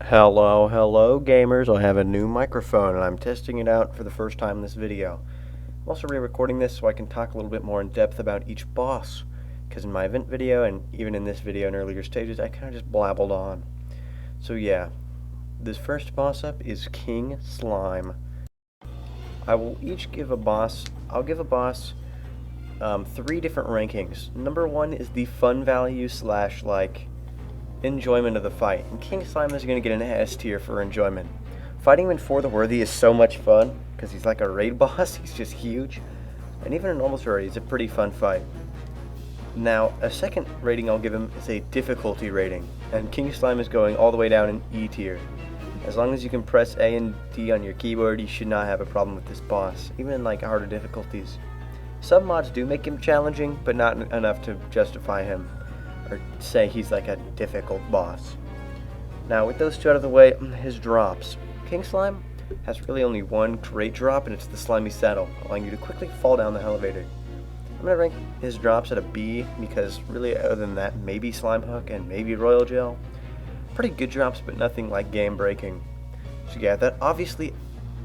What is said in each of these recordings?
Hello gamers, I have a new microphone and I'm testing it out for the first time in this video. I'm also re-recording this so I can talk a little bit more in depth about each boss, because in my event video and even in this video in earlier stages I kind of just blabbled on. So yeah, this first boss up is King Slime. I will each give a boss, I'll give a boss 3 different rankings. Number 1 is the fun value slash like enjoyment of the fight, and King Slime is going to get an S tier for enjoyment. Fighting him in For the Worthy is so much fun because he's like a raid boss. He's just huge, and even in normal Terraria it's a pretty fun fight. Now a second rating I'll give him is a difficulty rating, and King Slime is going all the way down in E tier. As long as you can press A and D on your keyboard, you should not have a problem with this boss, even in like harder difficulties. Some mods do make him challenging, but not enough to justify him or say he's like a difficult boss. Now with those two out of the way, his drops. King Slime has really only one great drop, and it's the Slimy Saddle, allowing you to quickly fall down the elevator. I'm going to rank his drops at a B because really other than that, maybe Slime Hook and maybe Royal Gel. Pretty good drops, but nothing like game breaking. So yeah, that obviously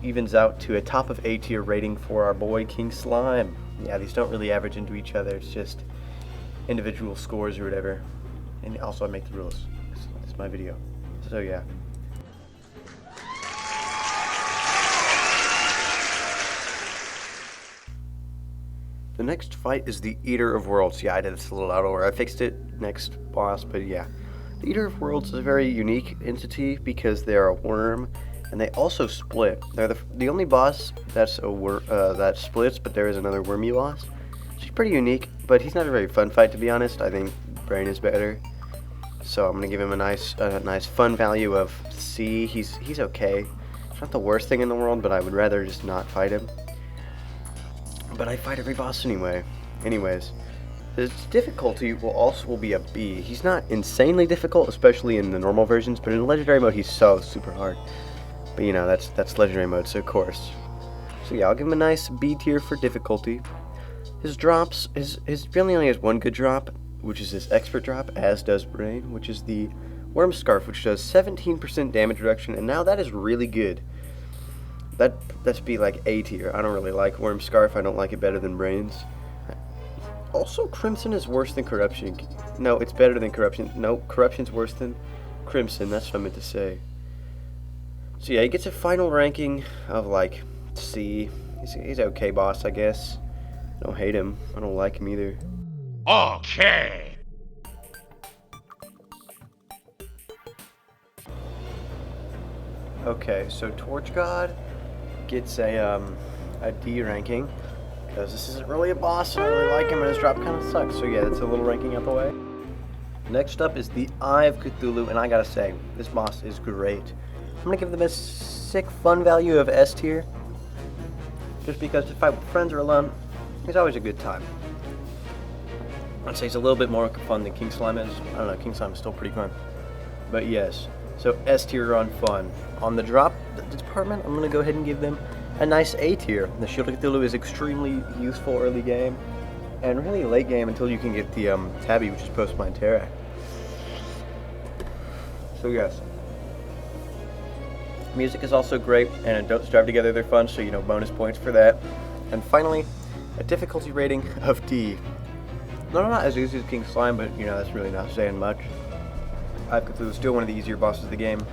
evens out to a top of A tier rating for our boy King Slime. Yeah, these don't really average into each other, it's just individual scores or whatever. And also I make the rules. This is my video. So yeah. The next fight is the Eater of Worlds. Yeah, I did this a little out of order. I fixed it next boss, but yeah. The Eater of Worlds is a very unique entity because they're a worm, and they also split. They're the only boss that's that splits, but there is another wormy boss. She's pretty unique, but he's not a very fun fight to be honest. I think Brain is better, so I'm gonna give him a nice fun value of C. He's okay. It's not the worst thing in the world, but I would rather just not fight him. But I fight every boss anyway. Anyways, his difficulty will be a B. He's not insanely difficult, especially in the normal versions, but in legendary mode he's so super hard. But you know, that's legendary mode, so of course. So yeah, I'll give him a nice B tier for difficulty. His drops, his really only has one good drop, which is his expert drop, as does Brain, which is the Worm Scarf, which does 17% damage reduction, and now that is really good. That's be like A tier. I don't really like Worm Scarf. I don't like it better than Brains. Also, Crimson is worse than Corruption. No, it's better than Corruption. No, Corruption's worse than Crimson. That's what I meant to say. So yeah, he gets a final ranking of like C. He's okay boss, I guess. I don't hate him. I don't like him either. Okay. Okay, so Torch God gets a D ranking because this isn't really a boss and I really like him and his drop kind of sucks. So yeah, that's a little ranking out the way. Next up is the Eye of Cthulhu, and I gotta say, this boss is great. I'm gonna give them a sick fun value of S tier, just because to fight with friends or alone is always a good time. I'd say it's a little bit more fun than King Slime is. I don't know, King Slime is still pretty fun. But yes, so S tier on fun. On the drop department, I'm gonna go ahead and give them a nice A tier. The Shield of Cthulhu is extremely useful early game, and really late game until you can get the Tabby, which is post Plantera. So yes. Music is also great, and Don't Strive Together, they're fun, so you know, bonus points for that. And finally, a difficulty rating of D. No, not as easy as King Slime, but you know, that's really not saying much. Eye of Cthulhu is still one of the easier bosses of the game.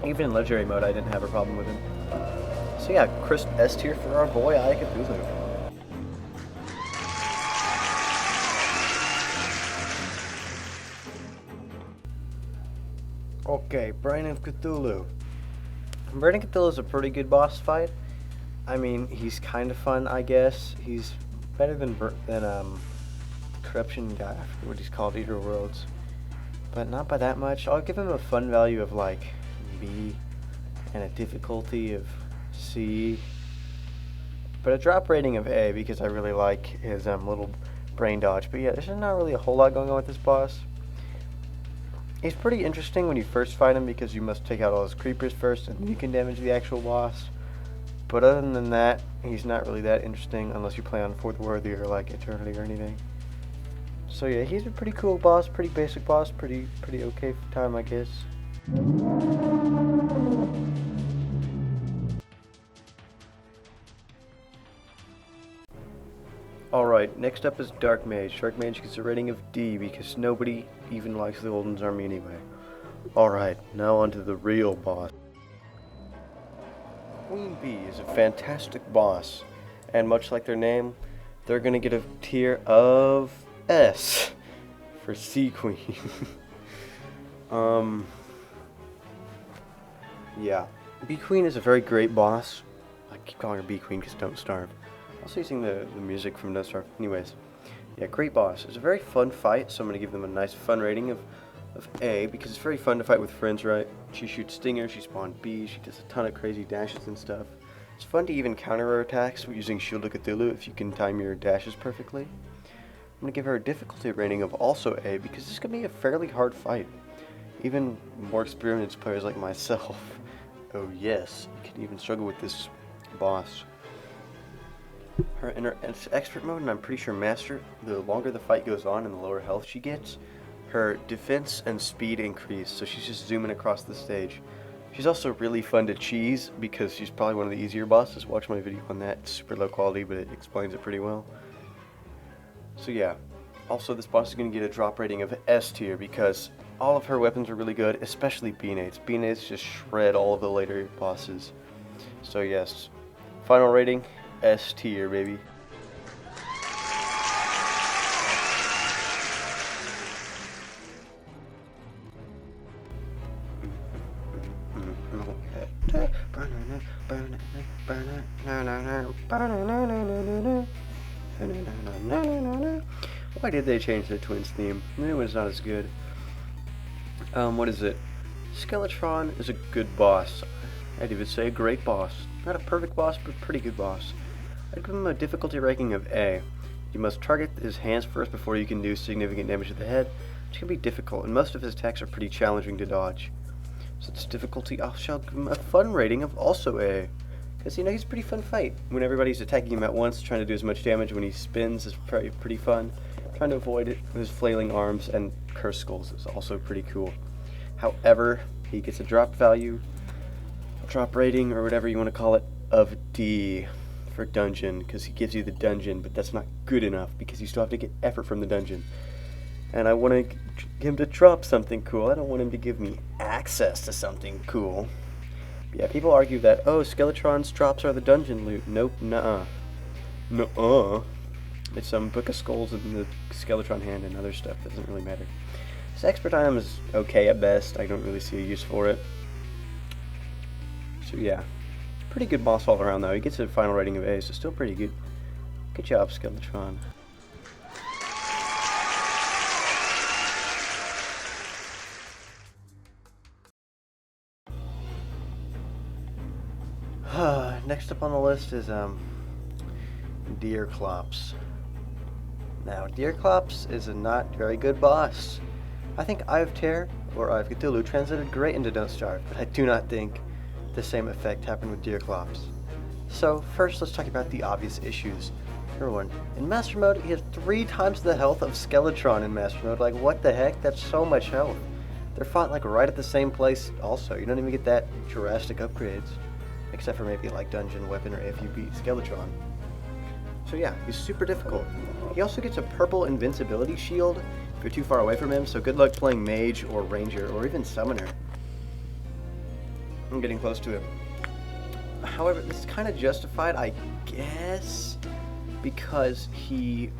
Even in legendary mode, I didn't have a problem with him. So yeah, crisp S tier for our boy Eye of Cthulhu. Okay, Brain of Cthulhu. Brain of Cthulhu is a pretty good boss fight. I mean, he's kind of fun, I guess. He's better than Corruption guy. I forget what he's called, Eater of Worlds. But not by that much. I'll give him a fun value of like B and a difficulty of C. But a drop rating of A because I really like his little brain dodge. But yeah, there's not really a whole lot going on with this boss. He's pretty interesting when you first fight him because you must take out all his creepers first and then you can damage the actual boss. But other than that, he's not really that interesting unless you play on For the Worthy or like Eternity or anything. So yeah, he's a pretty cool boss, pretty basic boss, pretty okay for time, I guess. Alright, next up is Dark Mage. Dark Mage gets a rating of D because nobody even likes the Golden's army anyway. Alright, now on to the real boss. Queen Bee is a fantastic boss, and much like their name, they're gonna get a tier of S for Sea Queen. Yeah. Bee Queen is a very great boss. I keep calling her Bee Queen because Don't Starve. Also using the music from Don't Starve. Anyways, yeah, great boss. It's a very fun fight, so I'm gonna give them a nice fun rating of A, because it's very fun to fight with friends, right? She shoots stingers, she spawns bees, she does a ton of crazy dashes and stuff. It's fun to even counter her attacks using Shield of Cthulhu if you can time your dashes perfectly. I'm going to give her a difficulty rating of also A, because this is going to be a fairly hard fight. Even more experienced players like myself, oh yes, you can even struggle with this boss. Her it's expert mode, and I'm pretty sure master, the longer the fight goes on and the lower health she gets, her defense and speed increase, so she's just zooming across the stage. She's also really fun to cheese because she's probably one of the easier bosses. Watch my video on that. It's super low quality, but it explains it pretty well. So yeah, also this boss is going to get a drop rating of S tier because all of her weapons are really good, especially B-Nades. B-Nades just shred all of the later bosses. So yes, final rating, S tier, baby. Why did they change the Twins theme? The new one's not as good. What is it? Skeletron is a good boss. I'd even say a great boss. Not a perfect boss, but a pretty good boss. I'd give him a difficulty ranking of A. You must target his hands first before you can do significant damage to the head, which can be difficult, and most of his attacks are pretty challenging to dodge. So it's difficulty, I shall give him a fun rating of also A. Because, you know, he's a pretty fun fight. When everybody's attacking him at once, trying to do as much damage when he spins is pretty fun. Trying to avoid it with his flailing arms and curse skulls is also pretty cool. However, he gets a drop rating, or whatever you want to call it, of D for dungeon, because he gives you the dungeon, but that's not good enough, because you still have to get effort from the dungeon. And I want to get him to drop something cool. I don't want him to give me access to something cool. But yeah, people argue that, oh, Skeletron's drops are the dungeon loot. Nope, nuh-uh. Nuh-uh. It's some Book of Skulls in the Skeletron hand and other stuff. Doesn't really matter. His expert item is okay at best. I don't really see a use for it. So yeah, pretty good boss all around though. He gets a final rating of A, so still pretty good. Good job, Skeletron. Next up on the list is DeerClops. Now, DeerClops is a not very good boss. I think Eye of Terror, or Eye of Cthulhu, translated great into Don't Starve, but I do not think the same effect happened with DeerClops. So, first let's talk about the obvious issues. Number one, in Master Mode, he has 3 times the health of Skeletron in Master Mode. Like, what the heck? That's so much health. They're fought, like, right at the same place also. You don't even get that drastic upgrades. Except for maybe, like, Dungeon Weapon or if you beat Skeletron. So yeah, he's super difficult. He also gets a purple invincibility shield if you're too far away from him, so good luck playing Mage or Ranger or even Summoner. I'm getting close to him. However, this is kind of justified, I guess, because he...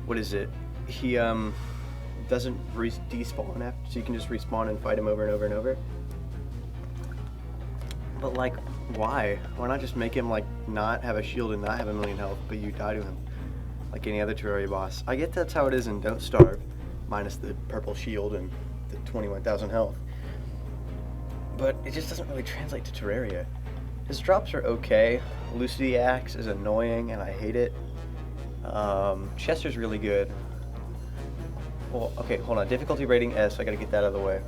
What is it? He, doesn't despawn after, so you can just respawn and fight him over and over and over. But, like, why? Why not just make him, like, not have a shield and not have a million health, but you die to him? Like any other Terraria boss. I get that's how it is in Don't Starve, minus the purple shield and the 21,000 health. But it just doesn't really translate to Terraria. His drops are okay. Lucidity Axe is annoying and I hate it. Chester's really good. Well, okay, hold on. Difficulty rating S, I gotta get that out of the way.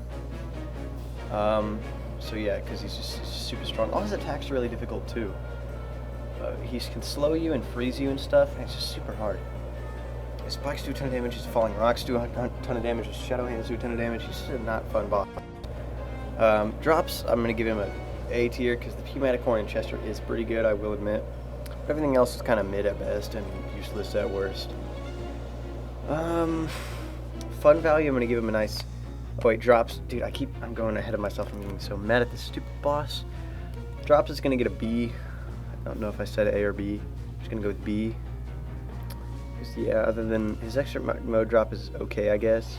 So yeah, because he's just super strong. All his attacks are really difficult too. He can slow you and freeze you and stuff, and it's just super hard. His spikes do a ton of damage, his falling rocks do a ton of damage, his shadow hands do a ton of damage. He's just a not fun boss. Drops, I'm going to give him a A tier, because the Pneumatic Horn in Chester is pretty good, I will admit. Everything else is kind of mid at best and useless at worst. Fun value, I'm going to give him a nice... Oh wait, drops. Dude, I'm going ahead of myself. I'm getting so mad at this stupid boss. Drops is going to get a B. I don't know if I said A or B. I'm just going to go with B. Yeah, other than his extra mode drop is okay, I guess.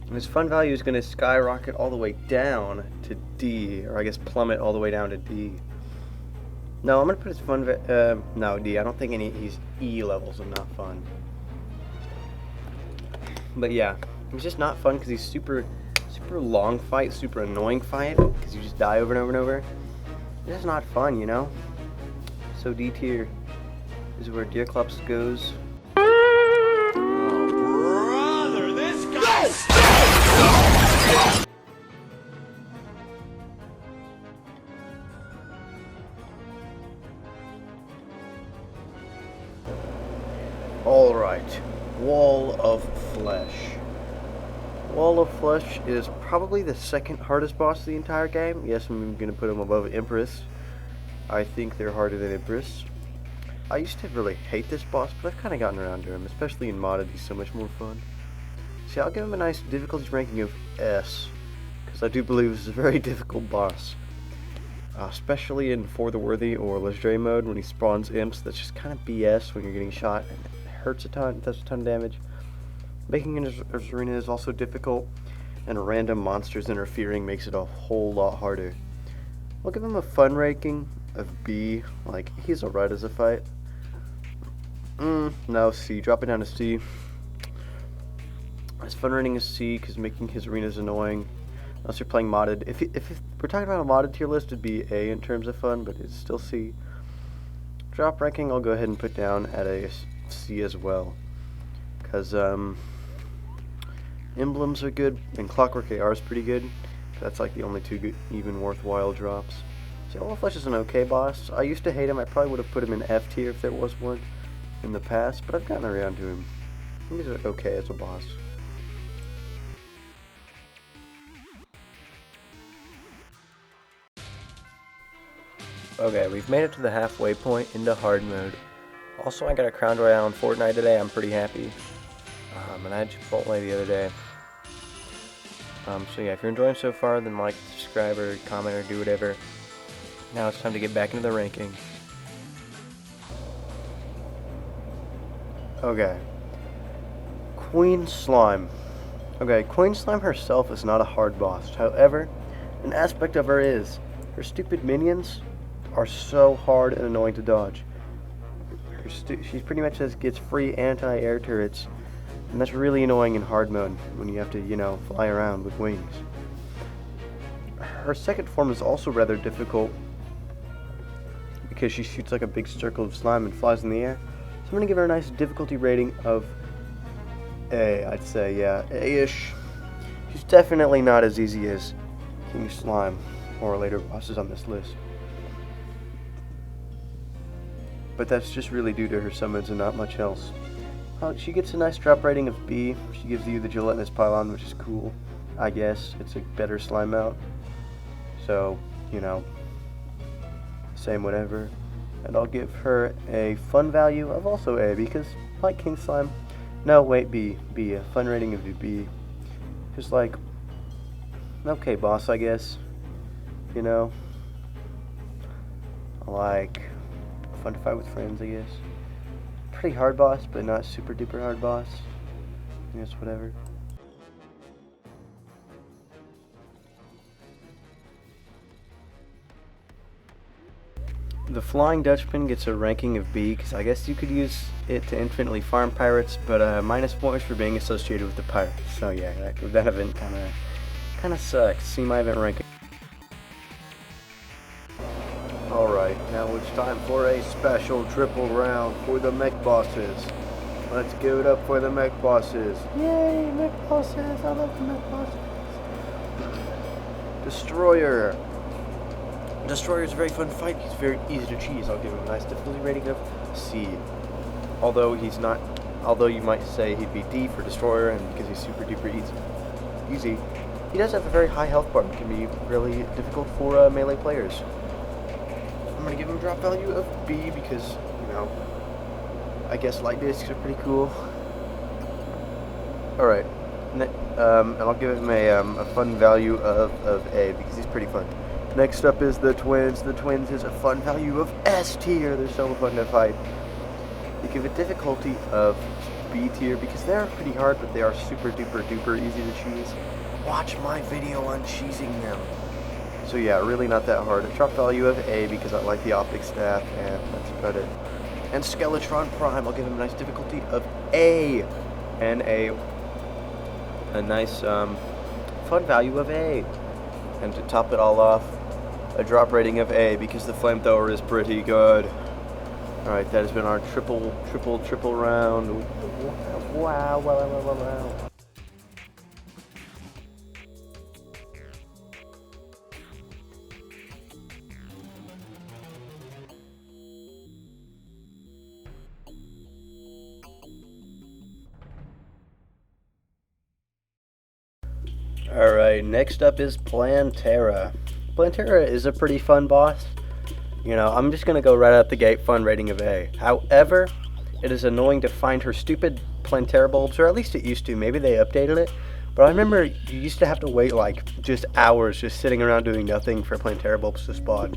And his fun value is going to skyrocket all the way down to D, or I guess plummet all the way down to D. No, I'm going to put his fun no, D. I don't think he's E levels of not fun. But yeah, he's just not fun because he's super long fight, super annoying fight, because you just die over and over and over. It's just not fun, you know? So D tier is where DeerClops goes. Brother, this guy Alright, Wall of Flesh. Wall of Flesh is probably the second hardest boss of the entire game. Yes, I'm going to put him above Empress. I think they're harder than Empress. I used to really hate this boss, but I've kind of gotten around to him, especially in modded. He's so much more fun. See, I'll give him a nice difficulty ranking of S, because I do believe this is a very difficult boss. Especially in For the Worthy or Legendary mode, when he spawns imps, that's just kind of BS when you're getting shot, and it hurts a ton, it does a ton of damage. Making his arena is also difficult, and random monsters interfering makes it a whole lot harder. I'll give him a fun ranking of B, like, he's alright as a fight. No, C, drop it down to C. His fun rating is C, because making his arena is annoying. Unless you're playing modded. If we're talking about a modded tier list, it'd be A in terms of fun, but it's still C. Drop ranking, I'll go ahead and put down at a C as well. Because, emblems are good, and Clockwork AR is pretty good. That's like the only two good, even worthwhile drops. So Wall of Flesh is an okay boss. I used to hate him. I probably would have put him in F tier if there was one in the past, but I've gotten around to him. I think he's okay as a boss. Okay, we've made it to the halfway point into hard mode. Also, I got a Crown Royale in Fortnite today. I'm pretty happy. And I had Chipotle the other day. So yeah, if you're enjoying so far, then like, subscribe, or comment, or do whatever. Now it's time to get back into the ranking. Okay. Queen Slime. Okay, Queen Slime herself is not a hard boss. However, an aspect of her is. Her stupid minions are so hard and annoying to dodge. She pretty much just gets free anti-air turrets, and that's really annoying in hard mode when you have to, you know, fly around with wings. Her second form is also rather difficult because she shoots like a big circle of slime and flies in the air. So I'm going to give her a nice difficulty rating of A, I'd say, yeah, A-ish. She's definitely not as easy as King Slime or later bosses on this list. But that's just really due to her summons and not much else. She gets a nice drop rating of B. She gives you the gelatinous pylon, which is cool, I guess. It's a better slime mount. So, you know, same whatever. And I'll give her a fun value of also A, because like King Slime, no, wait, B, a fun rating of B. Just like, okay boss, I guess, you know, like, fun to fight with friends, I guess. Pretty hard boss, but not super duper hard boss, I guess, whatever. The Flying Dutchman gets a ranking of B, because I guess you could use it to infinitely farm pirates, but minus points for being associated with the pirates. So yeah, that event kind of sucks. See my event ranking. Alright, now it's time for a special triple round for the Mech Bosses. Let's give it up for the Mech Bosses. Yay, Mech Bosses! I love the Mech Bosses. Destroyer. Destroyer is a very fun fight. He's very easy to cheese. I'll give him a nice difficulty rating of C. Although you might say he'd be D for Destroyer, and because he's super duper easy. He does have a very high health bar, and can be really difficult for melee players. I'm gonna give him a drop value of B because, you know, I guess light discs are pretty cool. Alright, and I'll give him a fun value of A because he's pretty fun. Next up is the twins. The twins is a fun value of S tier. They're so fun to fight. You give a difficulty of B tier because they are pretty hard, but they are super duper duper easy to cheese. Watch my video on cheesing them. So yeah, really not that hard. A drop value of A because I like the optic staff, and that's about it. And Skeletron Prime, I'll give him a nice difficulty of A, and a nice fun value of A. And to top it all off, a drop rating of A because the flamethrower is pretty good. Alright, that has been our triple round. Wow. Alright, next up is Plantera. Plantera is a pretty fun boss. You know, I'm just going to go right out the gate, fun rating of A. However, it is annoying to find her stupid Plantera bulbs, or at least it used to. Maybe they updated it. But I remember you used to have to wait like just hours just sitting around doing nothing for Plantera bulbs to spawn.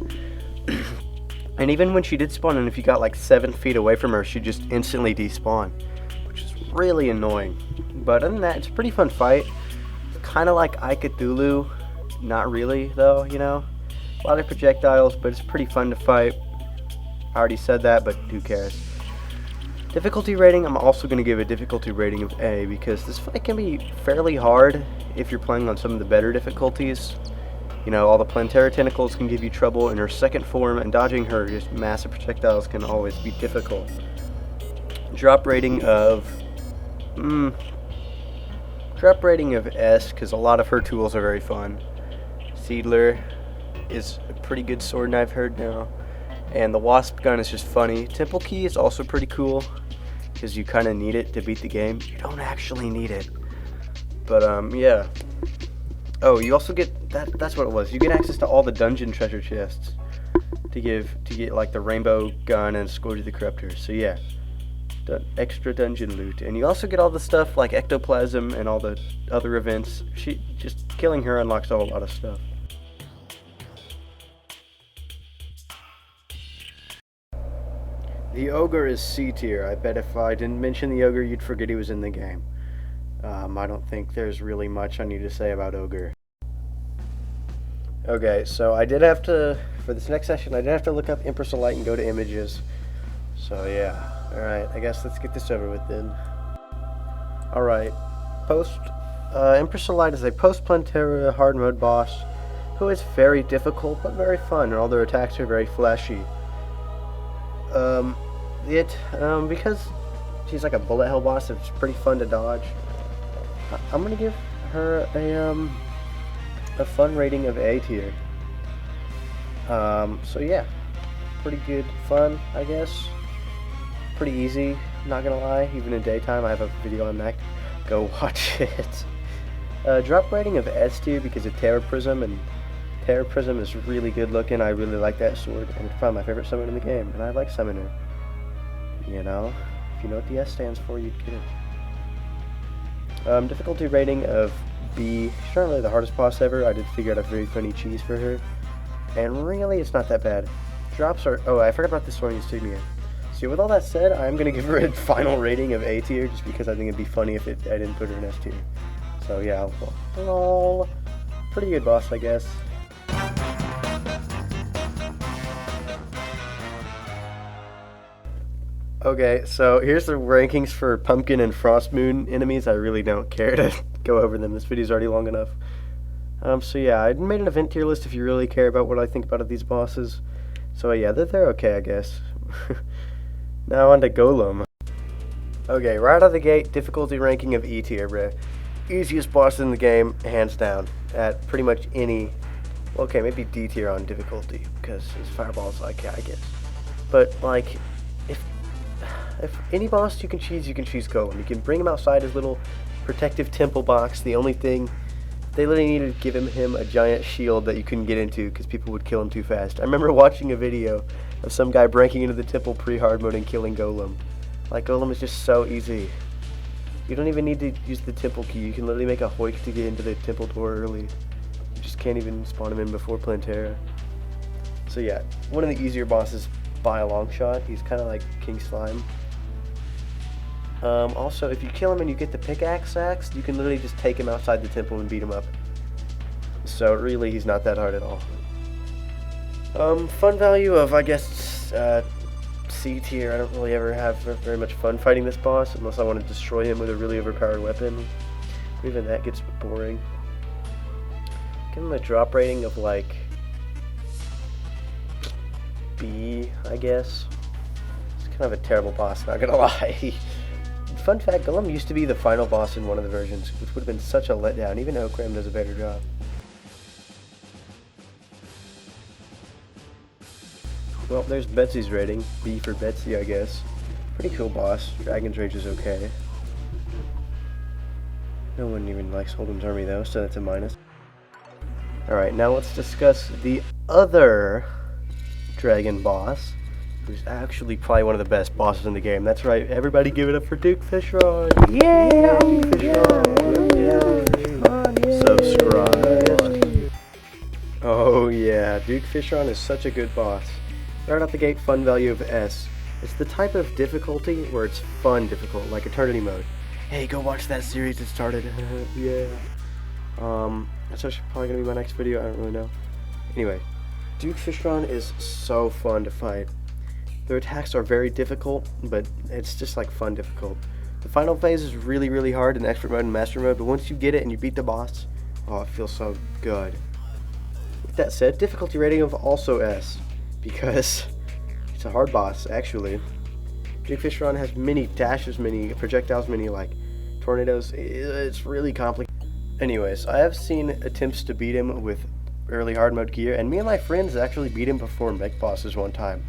And even when she did spawn, and if you got like 7 feet away from her, she'd just instantly despawn, which is really annoying. But other than that, it's a pretty fun fight. Kind of like Cthulhu, not really though, you know. A lot of projectiles, but it's pretty fun to fight. I already said that, but who cares. Difficulty rating, I'm also going to give a difficulty rating of A because this fight can be fairly hard if you're playing on some of the better difficulties. You know, all the Plantera tentacles can give you trouble in her second form, and dodging her just massive projectiles can always be difficult. Drop rating of drop rating of S because a lot of her tools are very fun. Seedler is a pretty good sword knife, heard now, and the wasp gun is just funny. Temple key is also pretty cool because you kind of need it to beat the game. You don't actually need it, but yeah. Oh, you also get that's what it was. You get access to all the dungeon treasure chests to get like the rainbow gun and Scourge of the Corruptor. So yeah, extra dungeon loot, and you also get all the stuff like ectoplasm and all the other events. Just killing her unlocks a whole lot of stuff. The ogre is C tier. I bet if I didn't mention the ogre, you'd forget he was in the game. I don't think there's really much I need to say about ogre. Okay, so I did have to, for this next session, I did have to look up Empress of Light and go to images. So yeah, alright, I guess let's get this over with then. Alright, Empress of Light is a post-Plantera hard mode boss who is very difficult but very fun, and all their attacks are very flashy. Because she's like a bullet hell boss, it's pretty fun to dodge. I'm gonna give her a fun rating of A tier. So yeah, pretty good fun, I guess. Pretty easy, not gonna lie. Even in daytime, I have a video on that. Go watch it. Drop rating of S tier because of Terror Prism, and Terror Prism is really good looking. I really like that sword, and it's probably my favorite summon in the game, and I like Summoner. You know, if you know what the S stands for, you'd get it. Difficulty rating of B. She's not really the hardest boss ever. I did figure out a very funny cheese for her, and really, it's not that bad. Drops are. Oh, I forgot about this one insignia. So with all that said, I'm gonna give her a final rating of A tier, just because I think it'd be funny if I didn't put her in S tier. So yeah, well, pretty good boss, I guess. Okay, so here's the rankings for Pumpkin and Frost Moon enemies. I really don't care to go over them. This video's already long enough. So yeah, I made an event tier list if you really care about what I think about these bosses. So yeah, they're okay, I guess. Now on to Golem. Okay, right out of the gate, difficulty ranking of E tier, bruh. Easiest boss in the game, hands down, at pretty much any, well, okay, maybe D tier on difficulty, because his fireball's like, yeah, I guess. But, like, if any boss you can choose Golem. You can bring him outside his little protective temple box. The only thing They literally needed to give him a giant shield that you couldn't get into because people would kill him too fast. I remember watching a video of some guy breaking into the temple pre-hard mode and killing Golem. Like, Golem is just so easy. You don't even need to use the temple key. You can literally make a hoik to get into the temple door early. You just can't even spawn him in before Plantera. So yeah, one of the easier bosses by a long shot. He's kind of like King Slime. Also, if you kill him and you get the pickaxe axe, you can literally just take him outside the temple and beat him up. So really, he's not that hard at all. Fun value of, I guess, C tier. I don't really ever have very much fun fighting this boss unless I want to destroy him with a really overpowered weapon. Even that gets boring. Give him a drop rating of like B, I guess. It's kind of a terrible boss, not gonna lie. Fun fact, Golem used to be the final boss in one of the versions, which would have been such a letdown. Even Okram does a better job. Well, there's Betsy's rating. B for Betsy, I guess. Pretty cool boss. Dragon's Rage is okay. No one even likes Hold'em's Army though, so that's a minus. Alright, now let's discuss the other dragon boss, who's actually probably one of the best bosses in the game. That's right, everybody give it up for Duke Fishron! Yeah! Duke Fishron! Subscribe! Oh yeah, Duke Fishron is such a good boss. Right out the gate, fun value of S. It's the type of difficulty where it's fun difficult, like Eternity Mode. Hey, go watch that series that started. Yeah. That's actually probably gonna be my next video, I don't really know. Anyway, Duke Fishron is so fun to fight. Their attacks are very difficult, but it's just like fun difficult. The final phase is really, really hard in expert mode and master mode, but once you get it and you beat the boss, oh, it feels so good. With that said, difficulty rating of also S, because it's a hard boss, actually. Duke Fishron has many dashes, many projectiles, many like tornadoes. It's really complicated. Anyways, I have seen attempts to beat him with early hard mode gear, and me and my friends actually beat him before Mech Bosses one time.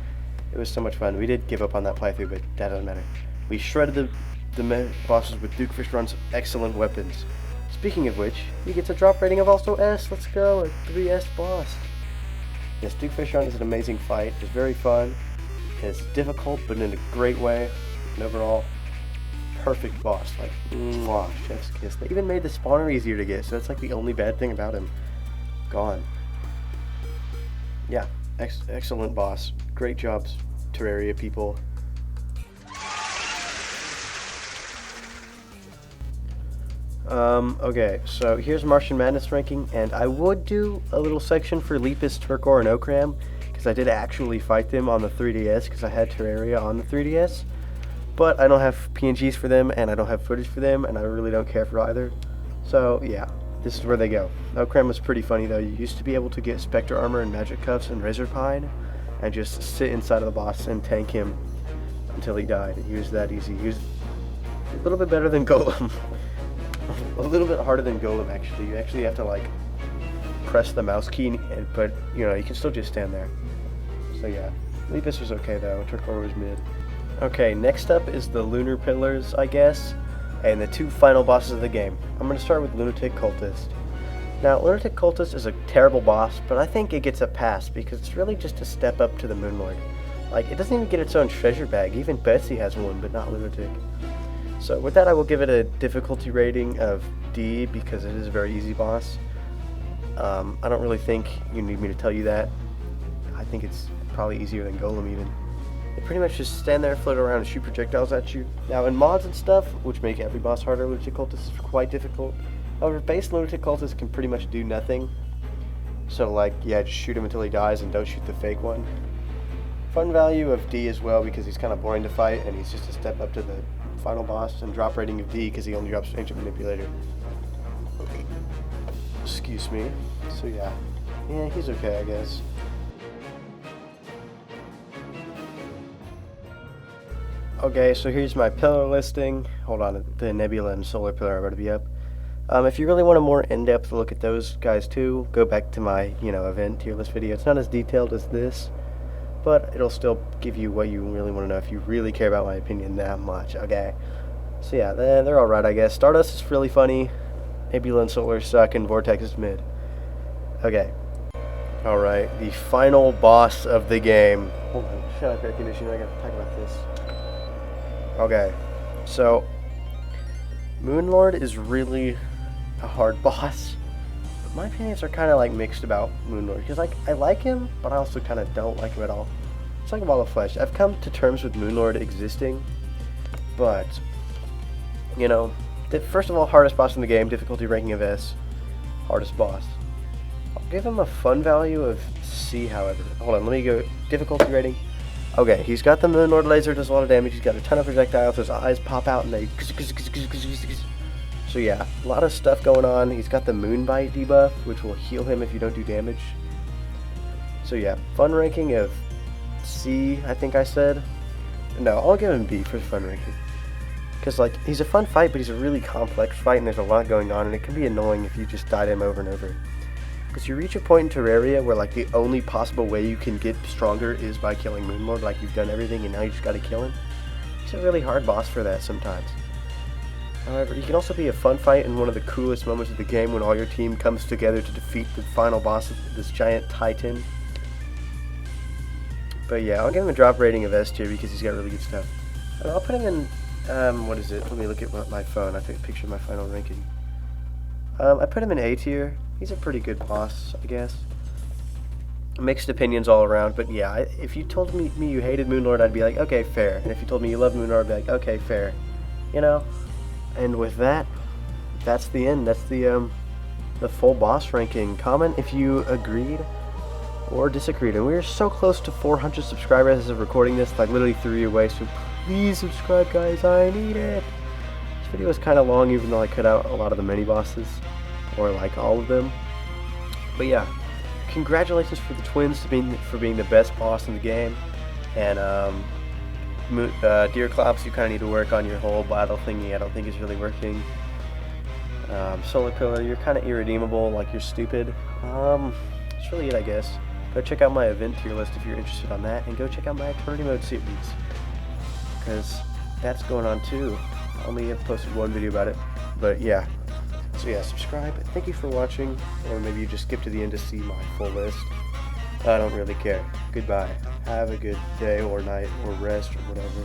It was so much fun. We did give up on that playthrough, but that doesn't matter. We shredded the Mech Bosses with Duke Fishron's excellent weapons. Speaking of which, he gets a drop rating of also S. Let's go, a 3S boss. Yes, Duke Fishron is an amazing fight. It's very fun. It's difficult, but in a great way. And overall, perfect boss. Like, mwah, chef's kiss. They even made the spawner easier to get, so that's like the only bad thing about him. Gone. Yeah, excellent boss. Great jobs, Terraria people. Okay, so here's Martian Madness ranking, and I would do a little section for Lepus, Turkor, and Okram, because I did actually fight them on the 3DS, because I had Terraria on the 3DS, but I don't have PNGs for them, and I don't have footage for them, and I really don't care for either. So, yeah, this is where they go. Okram was pretty funny, though. You used to be able to get Spectre Armor and Magic Cuffs and Razor Pine, and just sit inside of the boss and tank him until he died. He was that easy. He was a little bit better than Golem. A little bit harder than Golem, actually. You actually have to, like, press the mouse key, but, you know, you can still just stand there. So, yeah. Lepus was okay, though. Turkor was mid. Okay, next up is the Lunar Pillars, I guess, and the two final bosses of the game. I'm going to start with Lunatic Cultist. Now, Lunatic Cultist is a terrible boss, but I think it gets a pass, because it's really just a step up to the Moon Lord. Like, it doesn't even get its own treasure bag. Even Betsy has one, but not Lunatic. So with that, I will give it a difficulty rating of D, because it is a very easy boss. I don't really think you need me to tell you that. I think it's probably easier than Golem even. They pretty much just stand there, float around, and shoot projectiles at you. Now in mods and stuff, which make every boss harder, Lunatic Cultist is quite difficult. However, base Lunatic Cultist can pretty much do nothing. So like, yeah, just shoot him until he dies and don't shoot the fake one. Fun value of D as well, because he's kind of boring to fight, and he's just a step up to the final boss, and drop rating of D because he only drops Ancient Manipulator. Excuse me. So yeah, he's okay, I guess. Okay, so here's my pillar listing. Hold on, the Nebula and Solar Pillar are about to be up. If you really want a more in-depth look at those guys too, go back to my, event tier list video. It's not as detailed as this, but it'll still give you what you really want to know if you really care about my opinion that much, okay? So yeah, they're alright, I guess. Stardust is really funny. Nebula and Solar suck, and Vortex is mid. Okay. Alright, the final boss of the game. Hold on, shut up, air conditioner, I gotta talk about this. Okay, so Moonlord is really a hard boss. But my opinions are kind of like mixed about Moonlord, because like I like him, but I also kind of don't like him at all. It's like a ball of flesh. I've come to terms with Moonlord existing, but you know, first of all, hardest boss in the game, difficulty ranking of S, hardest boss. I'll give him a fun value of C, however. Hold on, let me go difficulty rating. Okay, he's got the Moonlord laser, does a lot of damage, he's got a ton of projectiles, his eyes pop out and they... So yeah, a lot of stuff going on. He's got the Moonbite debuff, which will heal him if you don't do damage. So yeah, fun ranking of C, I think I said. No, I'll give him B for fun ranking. Because like, he's a fun fight, but he's a really complex fight and there's a lot going on and it can be annoying if you just die to him over and over. Because you reach a point in Terraria where like the only possible way you can get stronger is by killing Moonlord, like you've done everything and now you just gotta kill him. It's a really hard boss for that sometimes. However, he can also be a fun fight and one of the coolest moments of the game when all your team comes together to defeat the final boss of this giant titan. But yeah, I'll give him a drop rating of S tier because he's got really good stuff. And I'll put him in, what is it? Let me look at my phone. I took a picture of my final ranking. I put him in A tier. He's a pretty good boss, I guess. Mixed opinions all around, but yeah, if you told me you hated Moonlord, I'd be like, okay, fair. And if you told me you loved Moonlord, I'd be like, okay, fair. You know? And with that, that's the end. That's the full boss ranking. Comment if you agreed or disagreed. And we're so close to 400 subscribers as of recording this, like literally 3 away, so please subscribe, guys. I need it. This video is kind of long, even though I cut out a lot of the mini bosses. Or like all of them. But yeah, congratulations for the twins for being the best boss in the game. And DeerClops, you kind of need to work on your whole battle thingy. I don't think it's really working. Solar Pillar, you're kind of irredeemable, like you're stupid. That's really it, I guess. Go check out my event tier list if you're interested on that, and go check out my Eternity Mode series, because that's going on too. I only have posted one video about it, but yeah. So yeah, subscribe, thank you for watching, or maybe you just skip to the end to see my full list. I don't really care. Goodbye. Have a good day or night or rest or whatever.